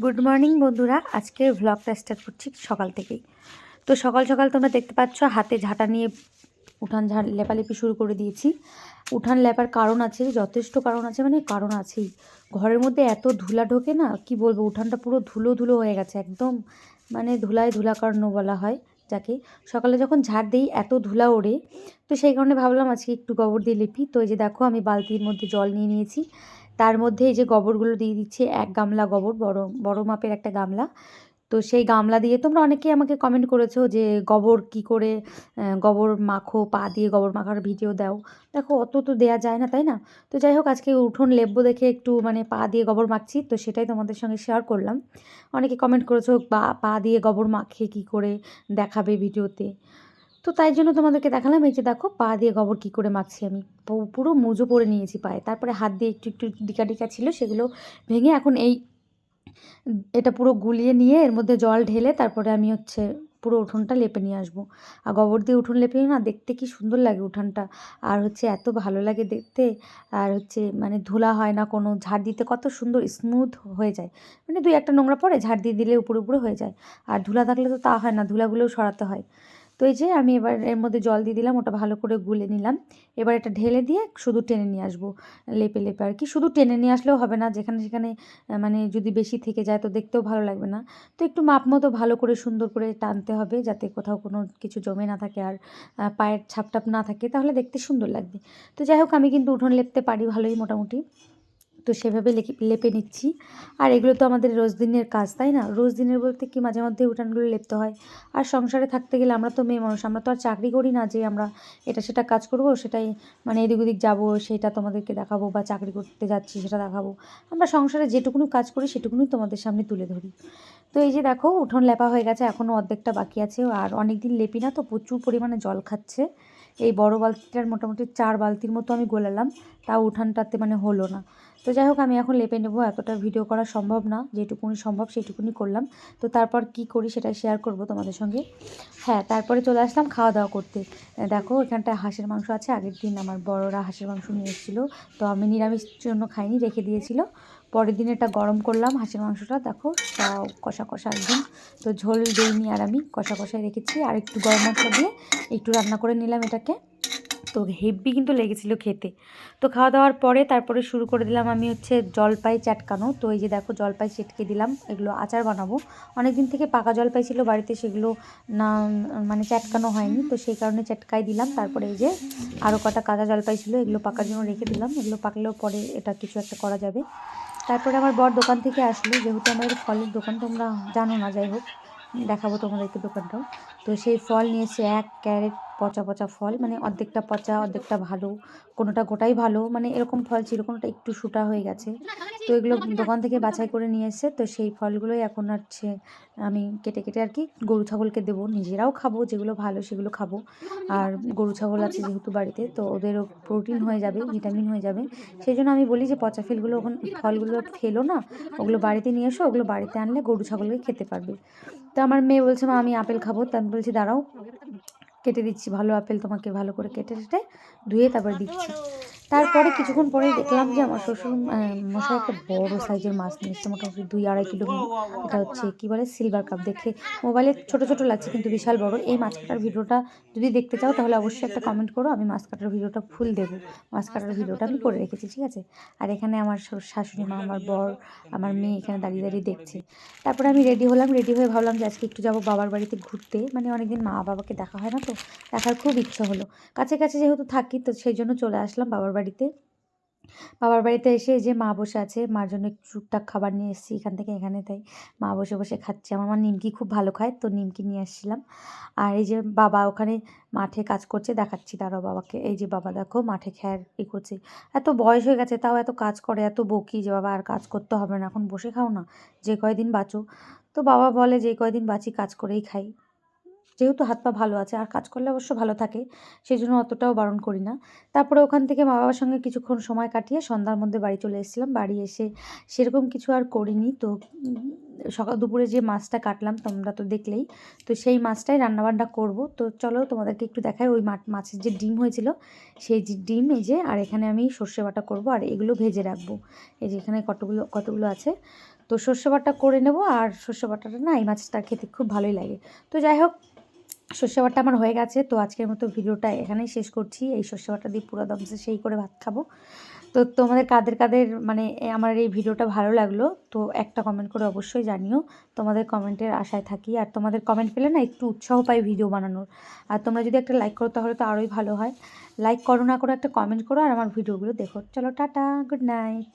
Good morning বন্ধুরা, আজকের ভ্লগটা start করছি সকাল থেকেই। তো সকাল সকাল তোমরা দেখতে পাচ্ছ হাতে ঝাঁটা নিয়ে উঠান লেপালেপি শুরু করে দিয়েছি। উঠান লেপার কারণ আছে, যথেষ্ট কারণ আছে, মানে কারণ আছেই। ঘরের মধ্যে এত ধুলা ঢোকে না, কি বলবো, উঠানটা পুরো ধুলো ধুলো হয়ে গেছে একদম, মানে ধুলায় ধুলাকর্ণ বলা হয় যাকে। সকালে যখন ঝাড় দিই এত ধুলা ওড়ে, তো সেই কারণে ভাবলাম আজকে একটু গোবর দিয়ে লেপি। তো এই যে দেখো আমি বালতির মধ্যে জল নিয়ে নিয়েছি, তার মধ্যে এই যে গোবরগুলো দিয়ে দিচ্ছি, এক গামলা গোবর, বড় বড় মাপের একটা গামলা। তো সেই গামলা দিয়ে তোমরা অনেকেই আমাকে কমেন্ট করেছো যে গোবর কি করে গোবর মাখো, পা দিয়ে গোবর মাখার ভিডিও দাও। দেখো অত তো দেয়া যায় না, তাই না? তো যাই হোক, আজকে উঠোন লেপবো দেখে একটু মানে পা দিয়ে গোবর মাখছি, তো সেটাই তোমাদের সঙ্গে শেয়ার করলাম। অনেকে কমেন্ট করেছো পা দিয়ে গোবর মাখে কি করে দেখাবে ভিডিওতে। তো তাই জন্য তোমাদেরকে দেখালাম। এই যে দেখো পা দিয়ে গোবর কী করে মাখছি আমি। পুরো মুজো পরে নিয়েছি পায়ে, তারপরে হাত দিয়ে একটু একটু ডিকা ডিকা ছিল সেগুলো ভেঙে এখন এটা পুরো গুলিয়ে নিয়ে এর মধ্যে জল ঢেলে তারপরে আমি পুরো উঠোনটা লেপে নিয়ে আসবো। আর গোবর দিয়ে উঠোন লেপলে না দেখতে কি সুন্দর লাগে উঠানটা, আর এত ভালো লাগে দেখতে। আর মানে ধুলা হয় না কোনো, ঝাড় দিতে কত সুন্দর স্মুথ হয়ে যায়। মানে দুই একটা নোংরা পড়ে ঝাড় দিয়ে দিলে উপরে উপরে হয়ে যায়, আর ধুলা থাকলে তো তা হয় না, ধুলাগুলোও সরাতে হয়। তো এই যে আমি এবার এর মধ্যে জল দিয়ে দিলাম, ওটা ভালো করে গুলে নিলাম। এবার এটা ঢেলে দিয়ে শুধু টেনে নিয়ে আসবো, লেপে লেপে আর কি। শুধু টেনে নিয়ে আসলেও হবে না, যেখানে সেখানে মানে যদি বেশি থেকে যায় তো দেখতেও ভালো লাগবে না। তো একটু মাপ মতো ভালো করে সুন্দর করে টানতে হবে, যাতে কোথাও কোনো কিছু জমে না থাকে আর পায়ের ছাপ না থাকে, তাহলে দেখতে সুন্দর লাগবে। তো যাই হোক, আমি কিন্তু উঠোন লেপতে পারি ভালোই মোটামুটি, তো সেভাবে লেপে নিচ্ছি। আর এগুলো তো আমাদের রোজ দিনের কাজ, তাই না? রোজ দিনের বলতে কি, মাঝে মধ্যে উঠানগুলো লেপতে হয়। আর সংসারে থাকতে গেলে আমরা তো মেয়ে মানুষ, আমরা তো আর চাকরি করি না যে আমরা এটা সেটা কাজ করব, সেটাই মানে এদিক ওদিক যাবো সেটা তোমাদেরকে দেখাবো, বা চাকরি করতে যাচ্ছি সেটা দেখাবো। আমরা সংসারে যেটুকুনি কাজ করি সেটুকুনি তোমাদের সামনে তুলে ধরি। তো এই যে দেখো উঠোন লেপা হয়ে গেছে, এখনও অর্ধেকটা বাকি আছে। আর অনেক দিন লেপি না তো প্রচুর পরিমাণে জল খাচ্ছে। এই বড় বালতিটার মোটামুটি 4 বালতির মতো আমি গোলালাম, তাও উঠানটাতে মানে হলো না। তো যাই হোক, আমি এখন লেপে নেবো, এতটা ভিডিও করা সম্ভব না, যেটুকুনি সম্ভব সেইটুকুনি করলাম। তো তারপর কি করি সেটাই শেয়ার করব তোমাদের সঙ্গে। হ্যাঁ, তারপরে চলে আসলাম খাওয়া দাওয়া করতে। দেখো এখানটায় হাঁসের মাংস আছে, আগের দিন আমার বড়রা হাঁসের মাংস নিয়ে এসেছিলো, তো আমি নিরামিষ জন্য খাইনি, রেখে দিয়েছিল। পরের দিন এটা গরম করলাম হাঁসের মাংসটা, দেখো সব কষা কষা একদম। তো ঝোল দিইনি, আর আমি কষা কষাই রেখেছি, আর একটু গরম মশলা দিয়ে একটু রান্না করে নিলাম এটাকে। তো হেব্বি কিন্তু লেগেছিল খেতে। তো খাওয়া দাওয়ার পরে তারপরে শুরু করে দিলাম আমি জলপাই চাটকানো। তো এই যে দেখো জলপাই চেটকে দিলাম, এগুলো আচার বানাবো। অনেক দিন থেকে পাকা জলপাই ছিল বাড়িতে, সেগুলো না মানে চাটকানো হয়নি, তো সেই কারণে চাটকাই দিলাম। তারপরে এই যে আরও কটা কাঁচা জলপাই ছিল, এগুলো পাকার জন্য রেখে দিলাম, এগুলো পাকলেও পরে এটা কিছু একটা করা যাবে। তারপরে আমার বর দোকান থেকে আসলো, যেহেতু আমাদের ফলের দোকান, তোমরা জানো না, যাই হোক দেখাবো তোমাদেরকে দোকানটাও। তো সেই ফল নিয়ে এসে 1 ক্যারেট পচা পচা ফল, মানে অর্ধেকটা পচা অর্ধেকটা ভালো, কোনোটা গোটাই ভালো, মানে এরকম ফল ছিল, কোনোটা একটু শুটা হয়ে গেছে। তো এগুলো দোকান থেকে বাছাই করে নিয়ে এসে, তো সেই ফলগুলোই এখন আমি কেটে কেটে আর কি গরু ছাগলকে দেবো, নিজেরাও খাবো, যেগুলো ভালো সেগুলো খাবো। আর গরু ছাগল আছে যেহেতু বাড়িতে, তো ওদেরও প্রোটিন হয়ে যাবে, ভিটামিন হয়ে যাবে। সেই জন্য আমি বলি যে পচা ফলগুলো ফেলো না, ওগুলো বাড়িতে নিয়ে এসো, ওগুলো বাড়িতে আনলে গরু ছাগলকে খেতে পারবে। তো আমার মেয়ে বলছে, মা আমি আপেল খাবো। তা আমি বলছি দাঁড়াও, কেটে দিচ্ছি, ভালো আপেল তোমাকে ভালো করে কেটে টেটে ধুয়ে তারপরে দিচ্ছি। তারপরে কিছুক্ষণ পরেই দেখলাম যে আমার শ্বশুর মশাই একটা বড় সাইজের মাছ নিয়ে এসেছে, মোটামুটি 2-2.5 কিলো। এটা কি বলে, সিলভার কাপ। দেখে মোবাইলে ছোট ছোট লাগছে কিন্তু বিশাল বড়। এই মাছ কাটার ভিডিওটা যদি দেখতে চাও তাহলে অবশ্যই একটা কমেন্ট করো, আমি মাছ কাটার ভিডিওটা ফুল দেবো। মাছ কাটার ভিডিওটা আমি করে রেখেছি, ঠিক আছে? আর এখানে আমার শাশুড়ি মা, আমার বর, আমার মেয়ে এখানে দাঁড়িয়ে দাঁড়িয়ে দেখছে। তারপরে আমি রেডি হলাম, রেডি হয়ে ভাবলাম যে আজকে একটু যাবো বাবার বাড়িতে ঘুরতে, মানে অনেকদিন মা বাবাকে দেখা হয় না, তো দেখার খুব ইচ্ছা হলো। কাছে কাছে যেহেতু থাকি, তো সেই জন্য চলে আসলাম বাবার বাড়িতে। বাবার বাড়িতে এসে এই যে মা বসে আছে, মার জন্য একটু টুকটাক খাবার নিয়ে এসেছি এখান থেকে এখানে, তাই মা বসে বসে খাচ্ছে। আমার মা নিমকি খুব ভালো খায়, তো নিমকি নিয়ে আসছিলাম। আর এই যে বাবা ওখানে মাঠে কাজ করছে, দেখাচ্ছি তারাও বাবাকে। এই যে বাবা দেখো মাঠে করছে। এত বয়স হয়ে গেছে তাও এত কাজ করে, এত বকি যে বাবা আর কাজ করতে হবে না, এখন বসে খাও না, যে কয়দিন বাঁচো। তো বাবা বলে যে কয়দিন বাঁচি কাজ করেই খাই, যেহেতু হাত পা ভালো আছে, আর কাজ করলে অবশ্য ভালো থাকে, সেই জন্য অতটাও বারণ করি না। তারপরে ওখান থেকে মা বাবার সঙ্গে কিছুক্ষণ সময় কাটিয়ে সন্ধ্যার মধ্যে বাড়ি চলে এসেছিলাম। বাড়ি এসে সেরকম কিছু আর করিনি। তো সকাল দুপুরে যে মাছটা কাটলাম তোমরা তো দেখলেই, তো সেই মাছটাই রান্নাবান্না করব। তো চলো তোমাদেরকে একটু দেখাই, ওই মাছের যে ডিম হয়েছিল সেই যে ডিম, এই যে, আর এখানে আমি সর্ষে বাটা করব, আর এগুলো ভেজে রাখবো। এই যে এখানে কতগুলো কতগুলো আছে। তো সর্ষে বাটা করে নেব। আর সর্ষে বাটাটা না এই মাছটা খেতে খুব ভালোই লাগে। তো যাই হোক, সর্ষে বাটা আমার হয়ে গেছে। তো আজকের মতো ভিডিওটা এখানেই শেষ করছি। এই সর্ষে বাটা দিয়ে পুরো দমসে সেই করে ভাত খাবো। তো তোমাদের কাদের মানে আমার এই ভিডিওটা ভালো লাগলো, তো একটা কমেন্ট করে অবশ্যই জানিও। তোমাদের কমেন্টের আশায় থাকি। আর তোমাদের কমেন্ট পেলে না একটু উৎসাহ পাই ভিডিও বানানোর। আর তোমরা যদি একটা লাইক করো তাহলে তো আরোই ভালো হয়। লাইক করো না করো একটা কমেন্ট করো আর আমার ভিডিওগুলো দেখো। চলো টাটা, গুড নাইট।